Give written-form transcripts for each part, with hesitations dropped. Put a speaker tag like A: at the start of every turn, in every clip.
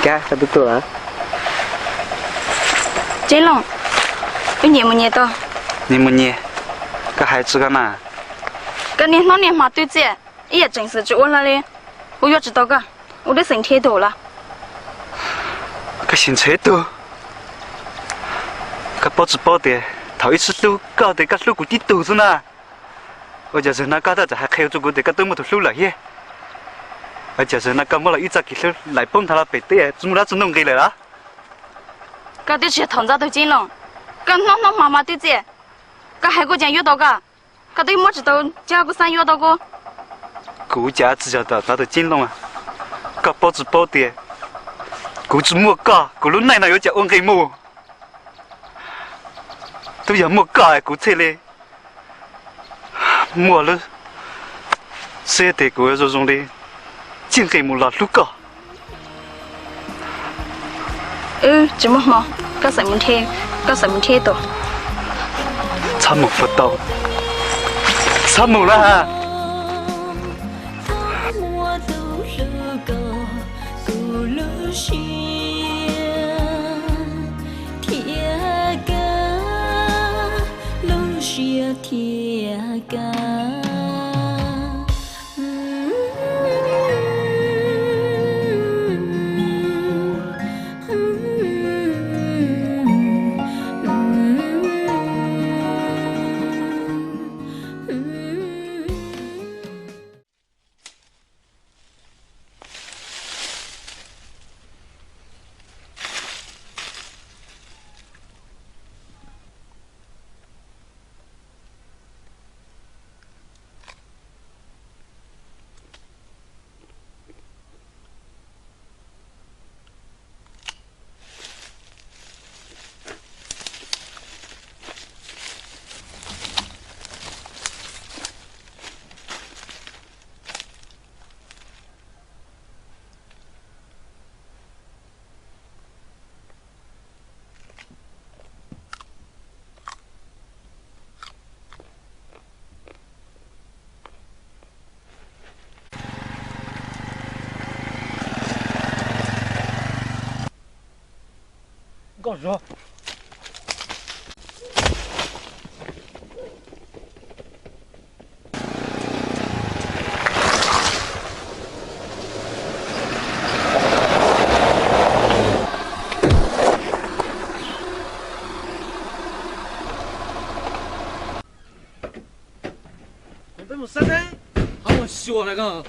A: Cá, sao betul lah?
B: Chính lòng, cái gì mà nhẹ to?
C: 你们呢？个孩子干嘛？
B: cái này nó niệm mà tôi chết, ý là chính sự chịu了嘞，我要知道个，我的身体多了。
C: 个新车多，个包子包的，头一次都搞得个路骨地肚子呢。我就是那搞到就还开住过的个都没头路了耶。我就是那搞没了一只几路来帮他了白的，怎么了？怎弄给来了？
B: cái tôi chỉ thằng ra tôi chính lòng, cái nó mà tôi chết, cái hai cô chẳng yêu đâu cả, cái tôi mới chỉ đâu, cha cô sang yêu đâu cô.
C: 顾家只晓得他的金龙啊，搞包子包的，顾子莫搞，顾老奶奶有只往给莫，都要莫搞哎，顾车嘞，莫了，谁得顾要这种的，净给莫拉路搞。
B: chỉ một mò, cái sợi mình thế tổ.
C: Sao một Phật đầu, sao một là ha? Có rồi.
D: Bên một sân đấy. Không, xua này cơ.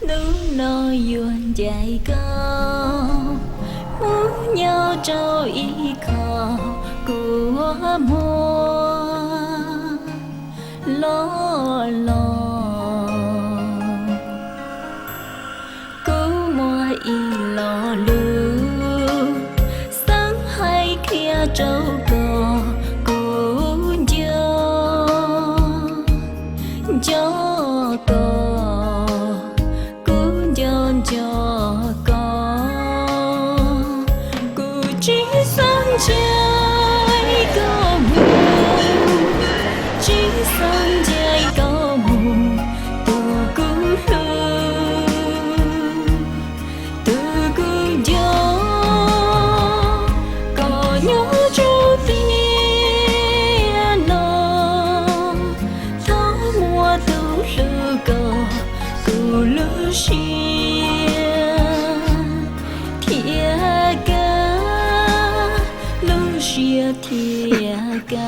E: Núi non yuan dài cao muốn nhau trao ý khao của mùa lo lo cứu mùa ý lo lưu sáng hay kia trâu cò cứu cho cò cho con cụ chỉ sáng trái có buồn chỉ sáng trái có buồn từ cứ gió có nhớ chút 下铁杆，路下铁杆。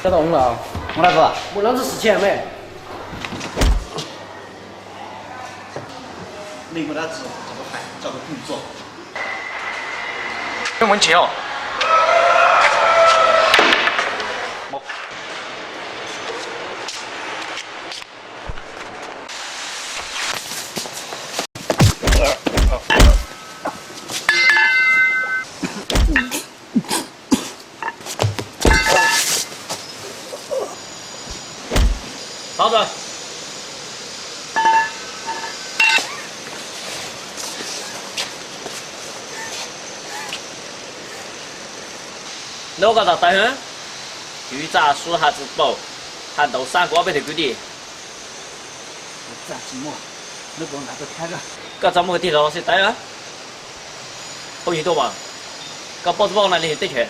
A: 找到我了，
C: 我大哥，
A: 我老子事情还没。
C: 你们老子怎么还找个工作？
A: 没问题哦。
D: 老子，哪个大大亨？鱼杂数下子饱，喊到三个被头给的。
C: 咋寂寞？你不用拿着看着。
D: 搿怎么个地老师带啊？好许多嘛，搿包子包那里得钱。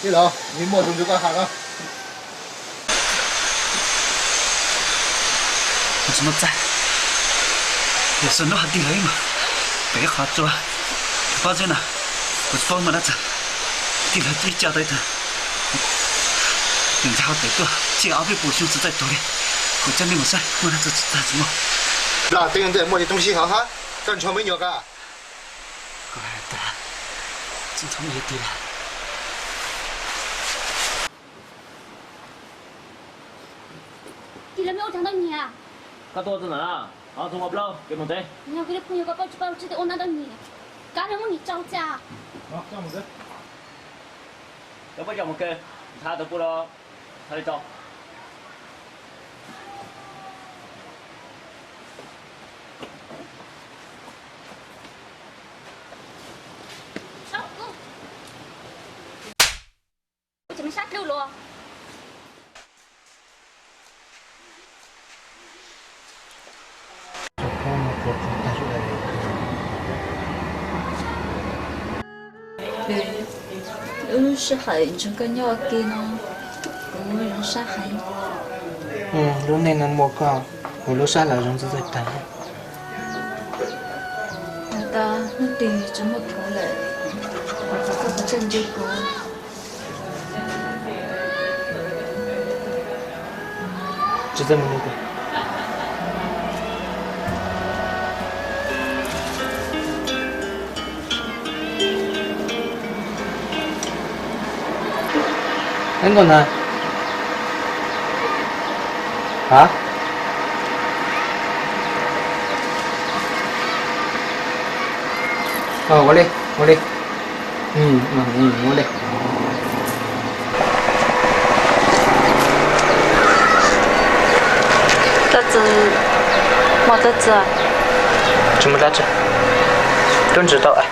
F: 你老，你莫动就干哈了？
C: 我怎么在？有时候还地雷嘛，别好做，抱歉了，我帮忙了子，地雷最交代的，人家好得个，这个后边补修实在多的，我真的没事，我那这什么？
F: 那等等，莫的东西好哈，干穿没有个？
C: 怪的，真他妈有地了。
G: 你没有讲到你啊？
D: 搿多子人啊，啊从我不老给侬对。
G: 你要给你朋友个报纸的，我拿到你，干什么你招架？
F: 好，干么子？
D: 要不叫我们给，他都不了，他来找。
G: 上路。我怎么下六楼？Ừ,
E: sẽ hãy cho cái nhỏ kia nó cũng sẽ hãy
A: lúc này nó mua con, lúc sau là chúng tôi tặng.
E: người ta nó đi cho một chỗ lệ có chân đi cô
A: Chỉ cần mình anh còn à? Hả? Qua đi, qua đi. Qua đi.
B: 这只没得子，
A: 怎么打字？don't知道啊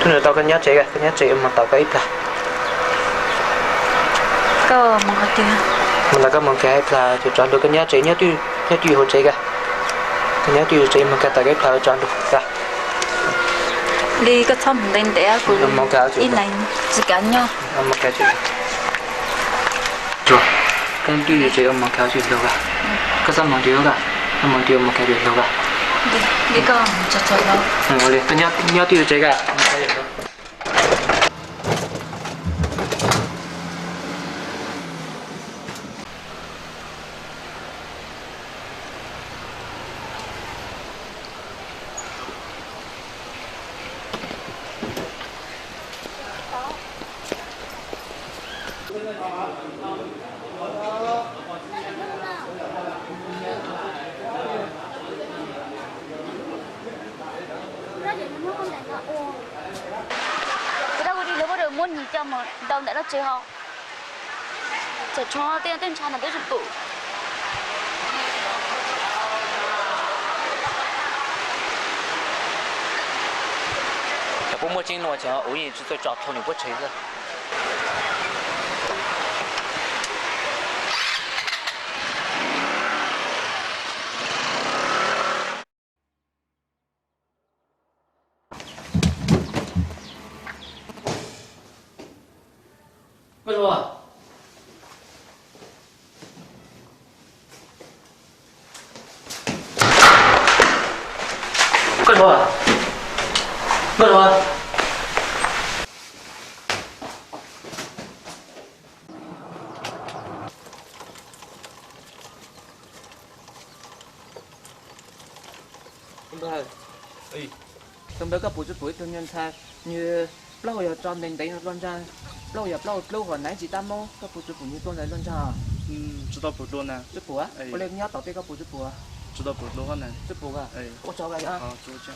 A: ，don't知道cái nhát chế mà tạo cái ít là.
B: 个么个点，
A: Mình là cái món cái là thì chọn được cái nhát tuy hồ chế cái nhát tuy hồ chế mà cái tạo cái là chọn được cả.
B: 你个草唔定地啊，佢
A: Món cái
B: 一嚟只緊nhau，
A: món cái chế. Rồi, cái đi chơi ông mà kéo chuyện đâu cả. Cái sao mà điều cả, ông mà điều mà kéo chuyện đâu cả.
E: Đi con chặt đâu.
A: Lên, tôi nhớ đi chơi cả.
B: Cái đó đi lấy bắt đầu muốn nhìn cho mà đâu đã chơi không? Chỉ cho tiền tiền chăn là tới chụp tủ.
D: 不摸金了，讲偶尔只在找头你不锤子。为什么？干什么？干什么？Vâng.
A: Trong đó có bộ buổi trong nhân thay như lâu giờ cho mình đánh luôn ra lâu hồi nãy chị tam mô có bộ như con này luôn ra
C: 知道不多呢，
A: giúp bùa á có lên nhớ tao biết có bộ giúp bùa
C: 知道不多呢。
A: giúp bùa à
C: 哎，
A: 我找个呀
C: 好，就这样。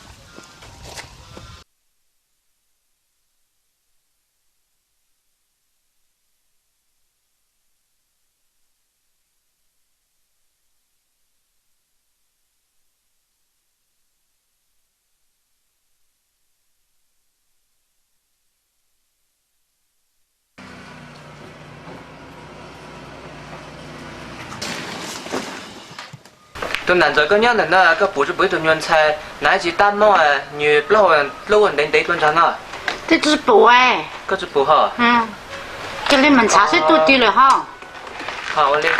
A: tôi nãy giờ có nhớ là nó có bộ buổi trong nhân thay nãy chị tam mô à như lâu hồi đánh đánh luôn ra nó
H: 这只补哎，
A: có giúp bùa hả
H: 这里门茶水多滴了哈。
A: 好我lên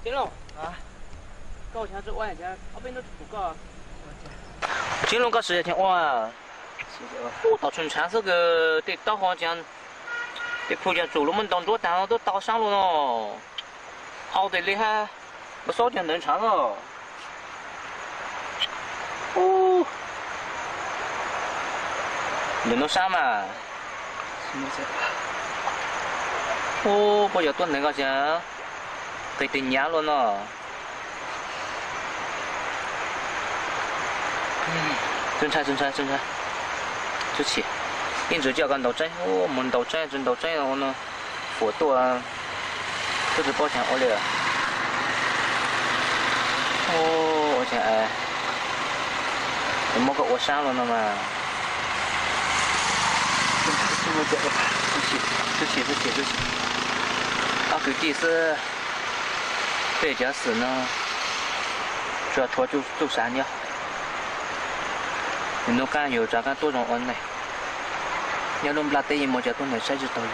D: 金龙啊，搞钱这万钱，后边都不搞。金龙搞10天哇，我到春产这个得导航讲，得铺讲走路们当多单都到上路了，好得厉害，不少点能长哦。哦，能到山嘛？哦，不要多那个讲。 tới tình nhá luôn nó chân trai chứ chỉ in rồi cho con đầu trái ô muốn đầu trái chân đầu trái nó của tôi tôi chỉ bao tiền ô liều ô chả mua cái ô sao luôn mà chứ chỉ à cái gì是 这家是呢，主要拖就山了。你能干有这个多种恩呢？你弄不拉对么家都能晒着到有，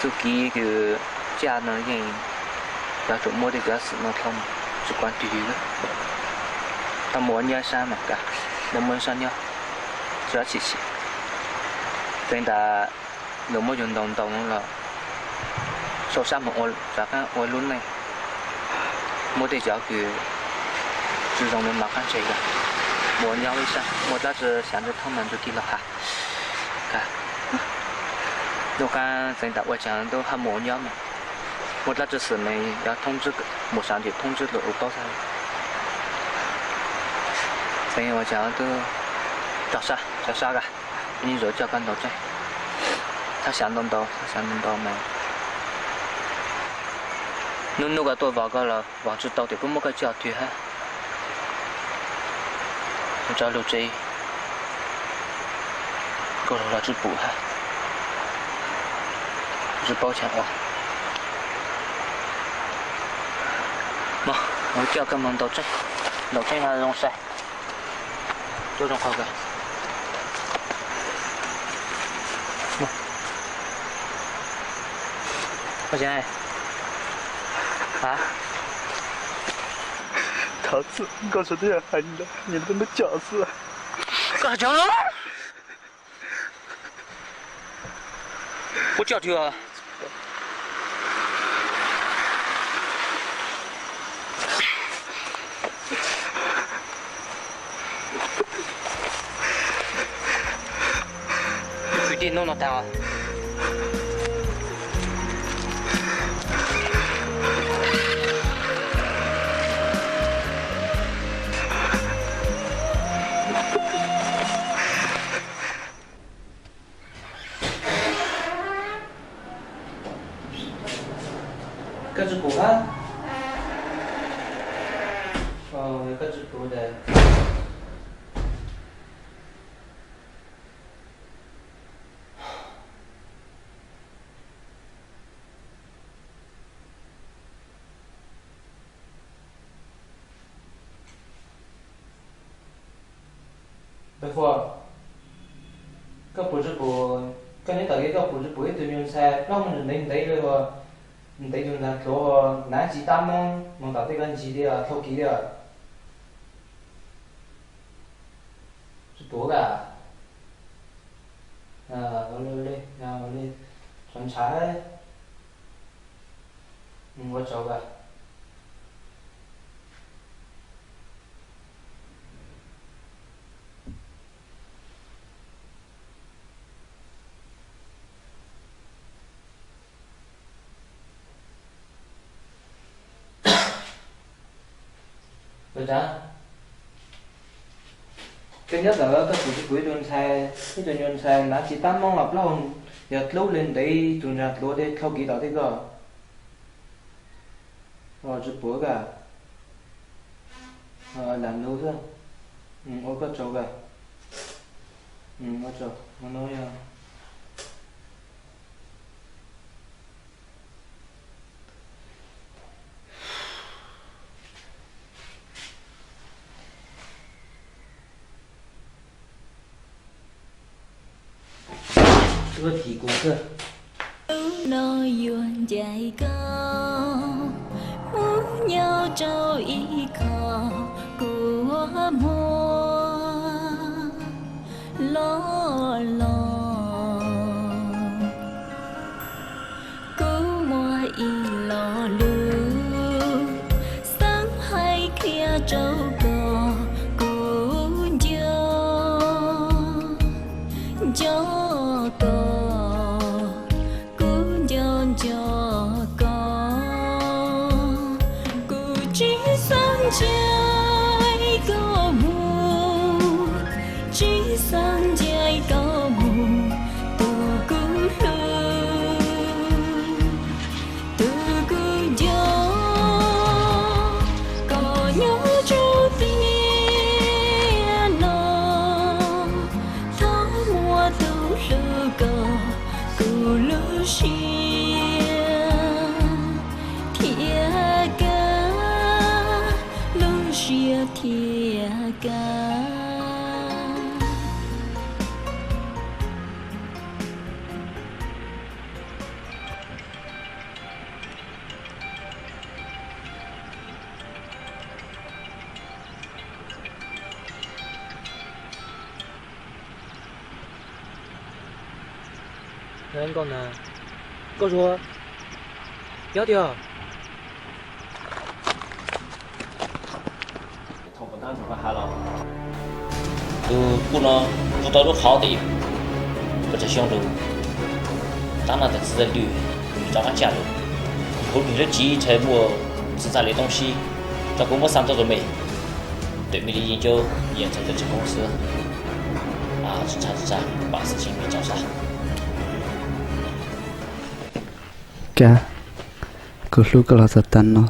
D: 就给个家呢人，要做么的家是呢他们只管对的，他么人家山嘛个，我们山了，主要其实，等到我们运动了。 sau sao mà chắc ôi luôn này mua để giáo cứ注重的麻烦这个，我要一下，我在这想着他们就给了哈，看，我看真的我讲都还没要嘛，我在这是没要通知个，没上去通知了我到啥，所以我讲都找啥个，你说叫干到这，他想弄到没？ Nunu cái tôi vào cái là vào chút tàu thì cũng một cái chợ thì ha. Cho lưu trí. Cô là chút bù ha. Chút bao chẳng quá. Mà, nói cho cái món đầu tranh là rong sai. Tôi trong kho kìa. Có chuyện này. Hả?
C: 桃子，你告诉这样喊你的，你他妈饺子！
D: 干啥呢？我叫去啊！水电弄到单啊！
A: 个只补啊？哦，有个只补的。bác phò các bố giúp bố cái này tại các bố giúp bố tự nhiên xe nó mình đến đấy rồi mình thấy chúng ta chỗ nãy chỉ tam mong tạo cái gần chỉ đi à thâu ký à giúp bố cả lên lên chọn trái mình có cháu cả rồi đó cái nhất là các phụ cuối tuần xe cái tuần xe đã chỉ tám mong lặp lâu giờ lâu lên đấy tuần ra lâu đấy thâu kỹ đó thế cơ rồi giúp bố cả làm lâu thôi ô có cháu cả có cháu nó nói tôi thì cũng cơ
E: nó yuan dài cao muốn nhau trao ý khó của mùa lo cứ mùa ý lo lưu sáng hay kia trâu cò cũng cho trái có mù chỉ sang trái có mù từ cứ từ cứ gió có nhớ cho tiền nó tháo mua từ lư cờ cứ lư xia thiệt chia thiệt ca
D: anh con à có rồi kéo đi à
I: 不能不到都好的，不是想着，当然在自在旅，找俺家人，后面的记忆才我制造的东西，找给我上找着没？对面的研究也在这公司，日常，把事情没交上。
C: Kìa, cô lúc cái là thật tan nó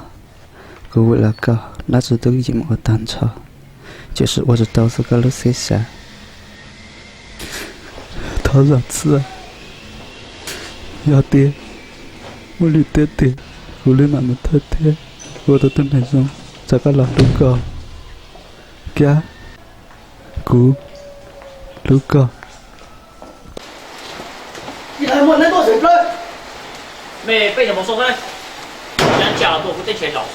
C: cô vậy là cao đã chỉ tới gì mà tan cho chỉ是我知道是个路谁啥他日子要跌我离跌跌我离那么太跌我的灯台上这个老路高家姑路高
A: 你来我能多谁分？
I: 没被什么说分？人家都不挣钱老师。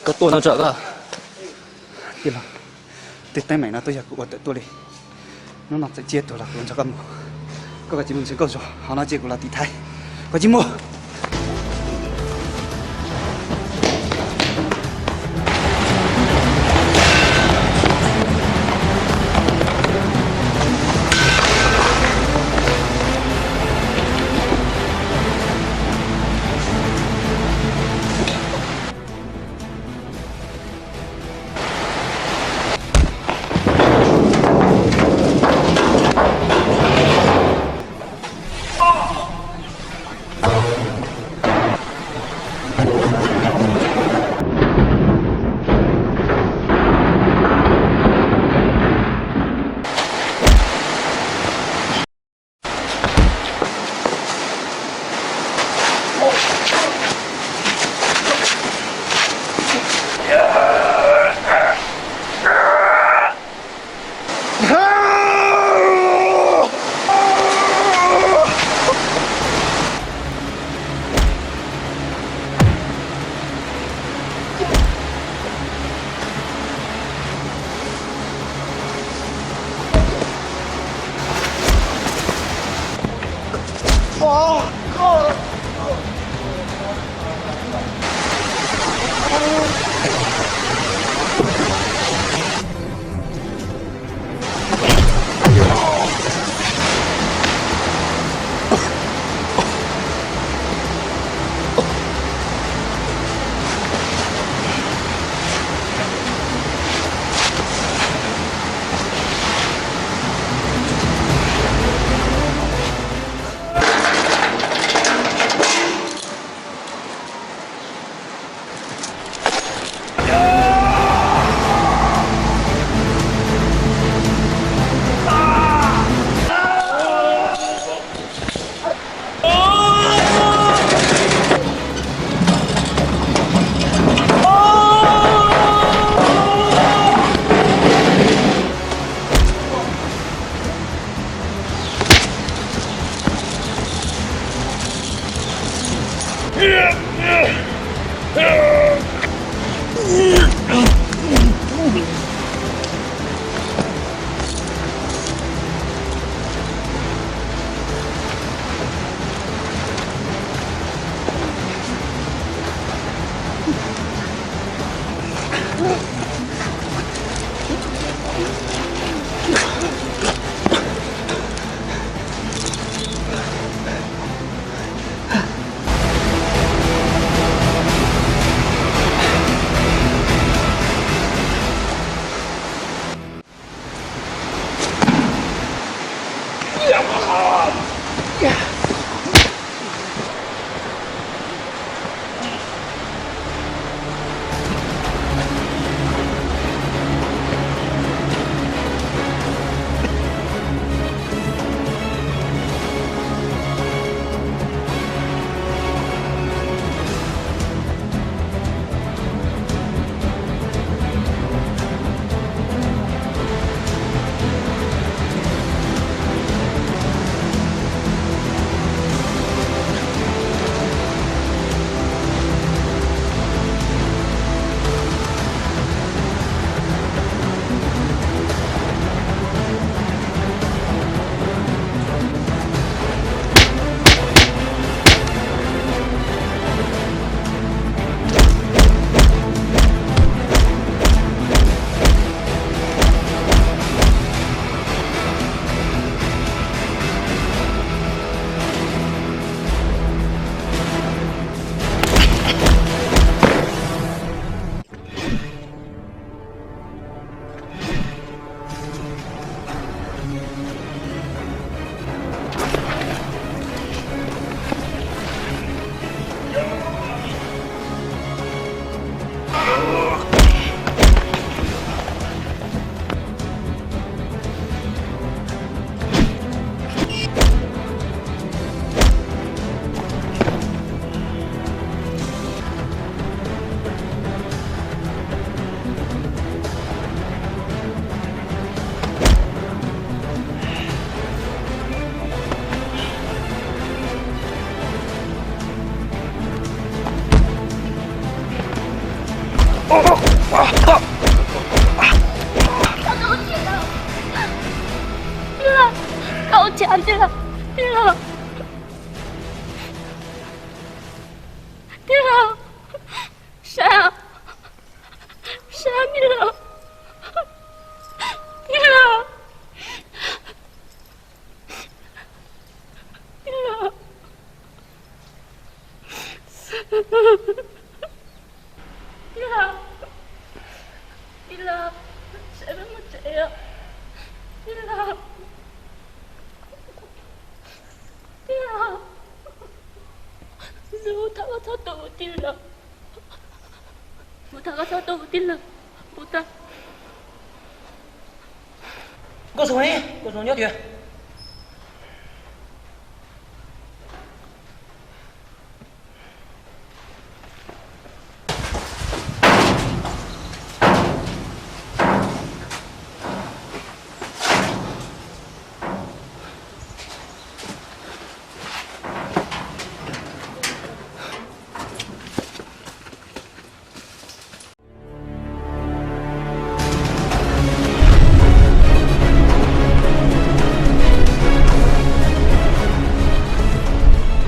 C: có tôi nó trợ cơ đi là từ tay mày nó tôi giờ của tôi đi nó nằm sẽ chết tôi là luôn cho cầm có cái gì mình sẽ câu rồi họ nói chuyện của là tỷ thay có gì mua
G: 쟤 안 들어. 들어. 들어. 샤야. 샤야 밀어. 밀어. 밀어. 밀어. 밀어. 제발 못해요. 밀어. 밀어. 못하고 저도 못 딜러. 못하고 저도 못 딜러. 못하.
A: Cô xuống đi, cô xuống nhớ chuyện.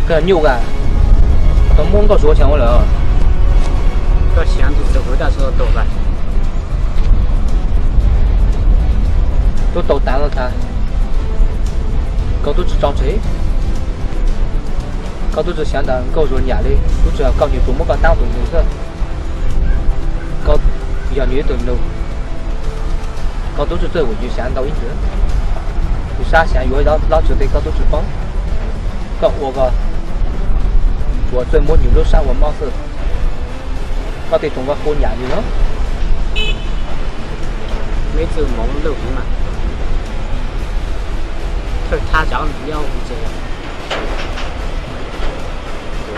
A: Cái nhiều cả, tao muốn có số tiền rồi.
H: Có tiền thì tôi đã số đủ rồi.
A: Tôi tàu tán rồi ta. Cậu tôi chỉ trong chế. Cậu tôi chỉ想到cậu说nhà đi, tôi chỉ cậu nhiều tuổi mới có tăng tuổi nữa thôi. Cậu giờ nhiều tuổi nữa. Cậu tôi chỉ tôi我就想到一直。有啥想有老指对cậu tôi只帮。cậu我最摸牛肉上我貌似，到底中国好nhà gì nữa?
H: Mấy từ món lưu mà. Thôi tha cháu mình yêu cũng chơi.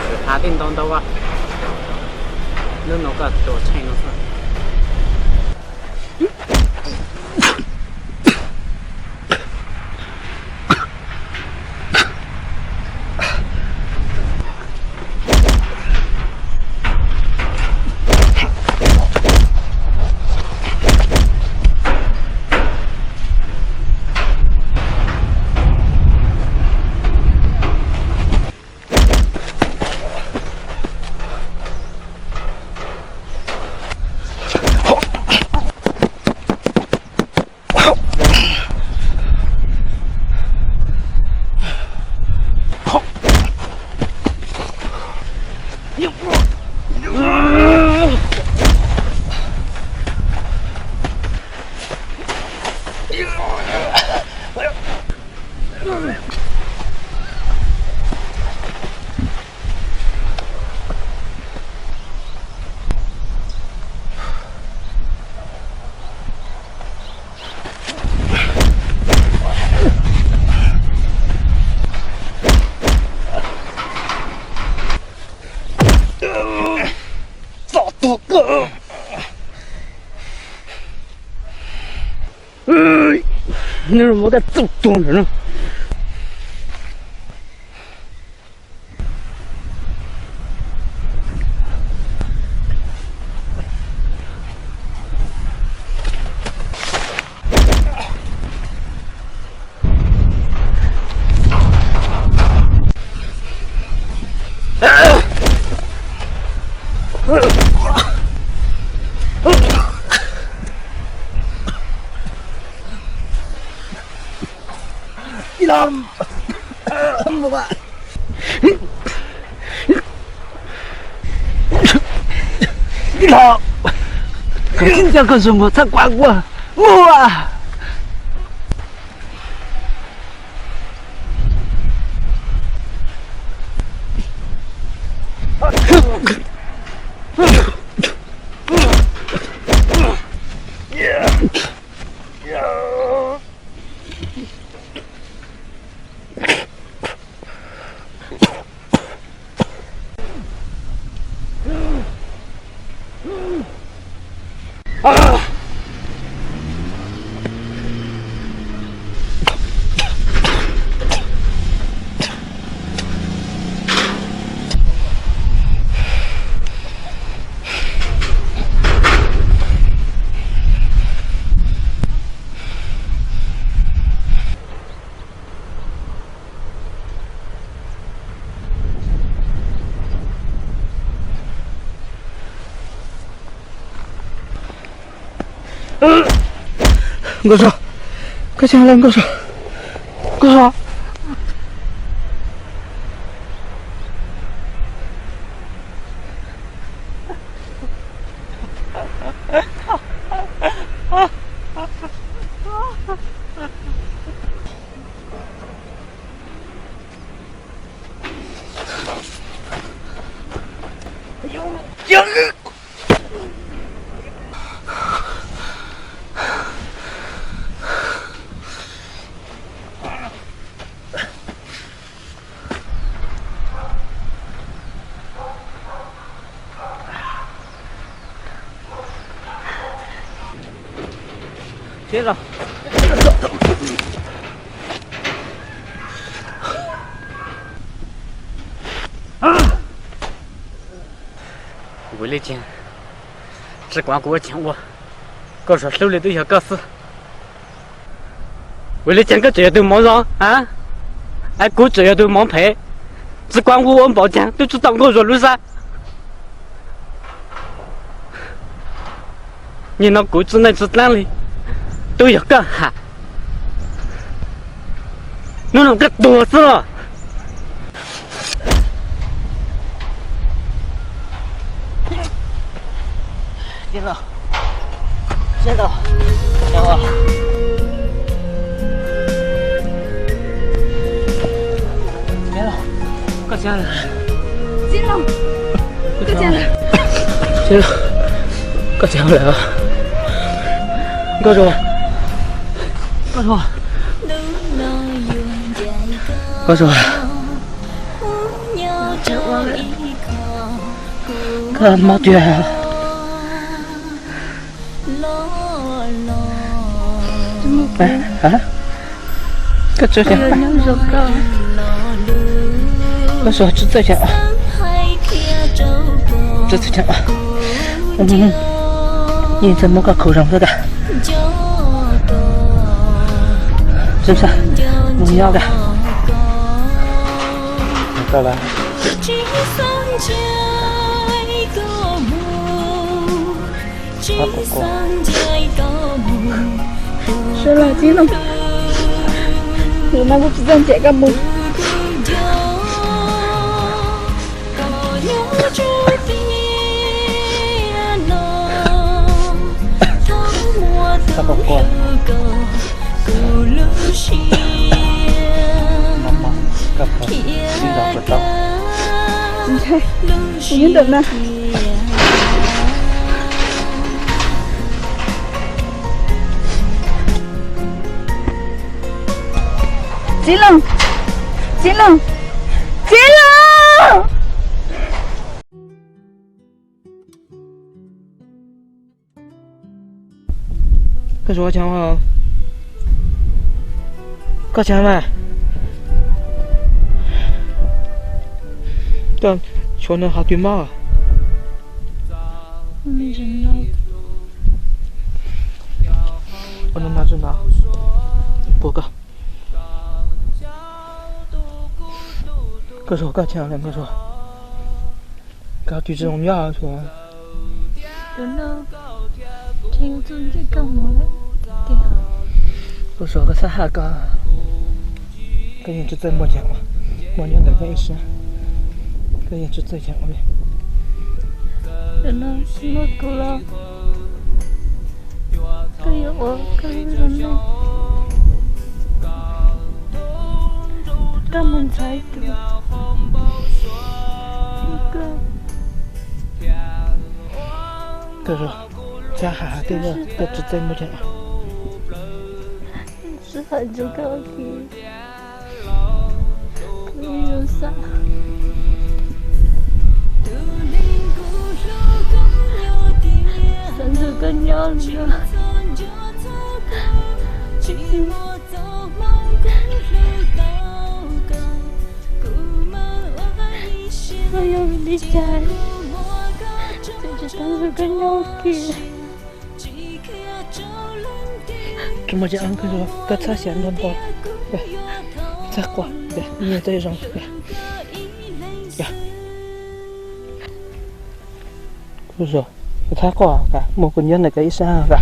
H: Rồi tha tin đông đâu à? Nếu nó có đồ chay nó thôi. Nó một cái tục tuôn rồi nó.
C: đi làm một bạn đi làm cái nhà con dùng một thằng quảng quá mua à 我说，快起来，我说，我说。
H: 接着。为了钱，只管给我钱我，我说手里都要搞死。为了钱，个这都没让啊！哎，哥这都没赔，只管我报钱，都知道我说路噻。你那哥子那是哪里？都要干哈？我那个多死了。见到，见到，见到。没了，快进来。
B: 进了，快进来。
H: 进了，快进来啊！告诉我，告诉我，告诉我，干嘛去啊？哎啊！个这些，我说这这些啊，这这些啊，你怎么个口上说的？是不是？你要的？到了。啊，哥哥。
B: 是了，金龙。你那个只想这个梦。
H: 他不过。妈妈，干嘛？经常不到。
B: 你看，你等呢。金龙，金龙，金龙！
H: 可是我讲话，搞钱没？但说那还对嘛？
B: 没人了。
H: 我能拿着拿，不搞。可是我搞钱了，可是搞对这种药说。
B: 人呢？听说这干嘛了？对。
H: 我说个啥哈个？跟人就这么讲了，我两个在一起，跟人就这讲了。
B: 人呢？什么够了？可以我可以人呢？干嘛才对？
H: 可是，这还对了，这就这么讲。
B: 是很就高兴，可以有啥？三十个鸟了。我要离开，这是三十个鸟的。
H: 怎么讲？可是个擦线弄过，对，擦过，对，你也这种，对，呀，可是我擦过，对，莫个人那个医生，对。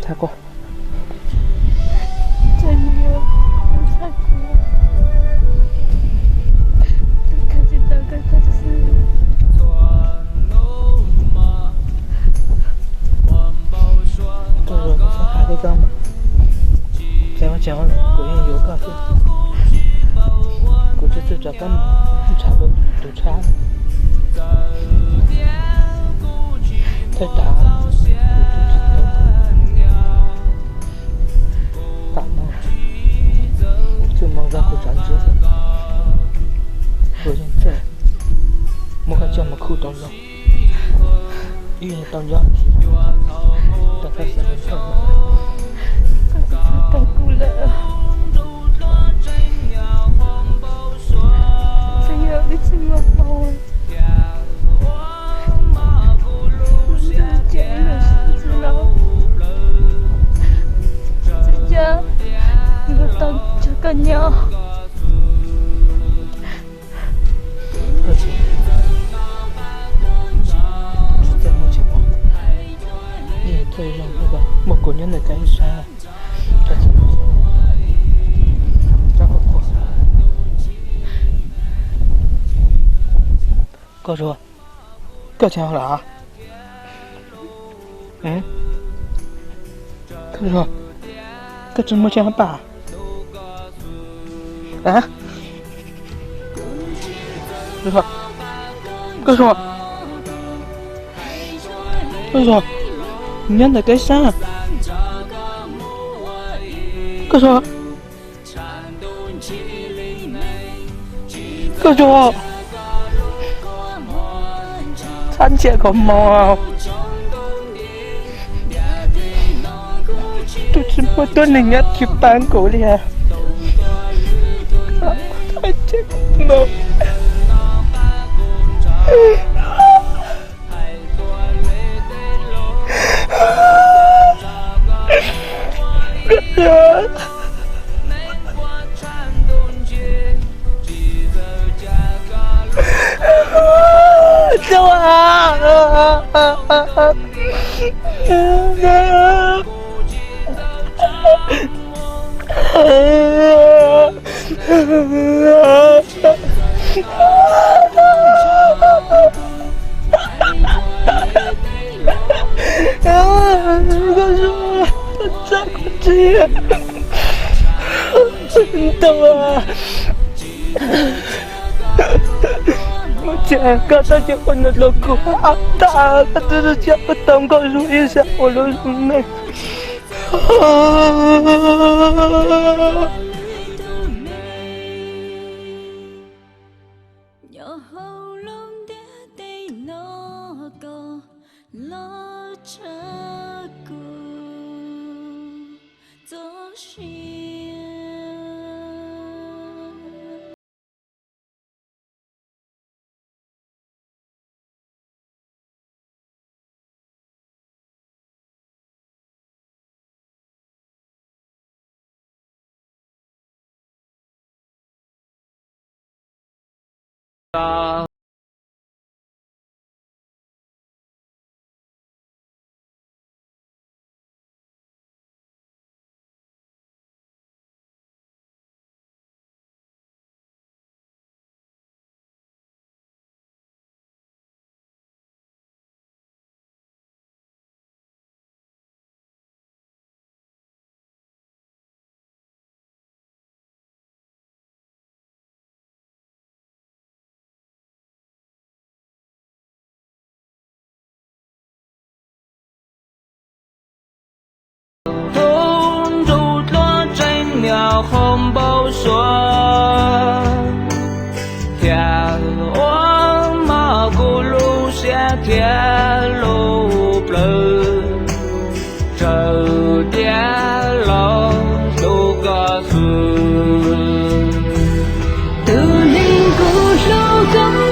H: 擦过。
B: 真的，我擦过。看见大概他是。
H: 就是还得干嘛？讲了，果然有咖啡，估计这干嘛？差不多都差了。再打，打嘛，就忙着苦战子，我现在，我还讲么苦当中，医院当家。大概想得到了。
B: 太苦了，只要你请我帮我，家人是知道，这家我当这个鸟。
H: 而且，在目前吧，你也可以让那个某个人的改善。这怎么行？这个过。哥说，哥钱好了啊？嗯？哥说，哥怎么钱吧？啊？哥说，哥说，哥说，你让他改善。哥说，哥说，参加个毛，都这么多人家去办过了，参加个毛。走啊！可是我再不去，走啊！我讲刚才结婚的老公啊，他只是讲不懂，告诉一下我的妹。红包说，天王马古路线天路不这点老都告诉，都能够手高。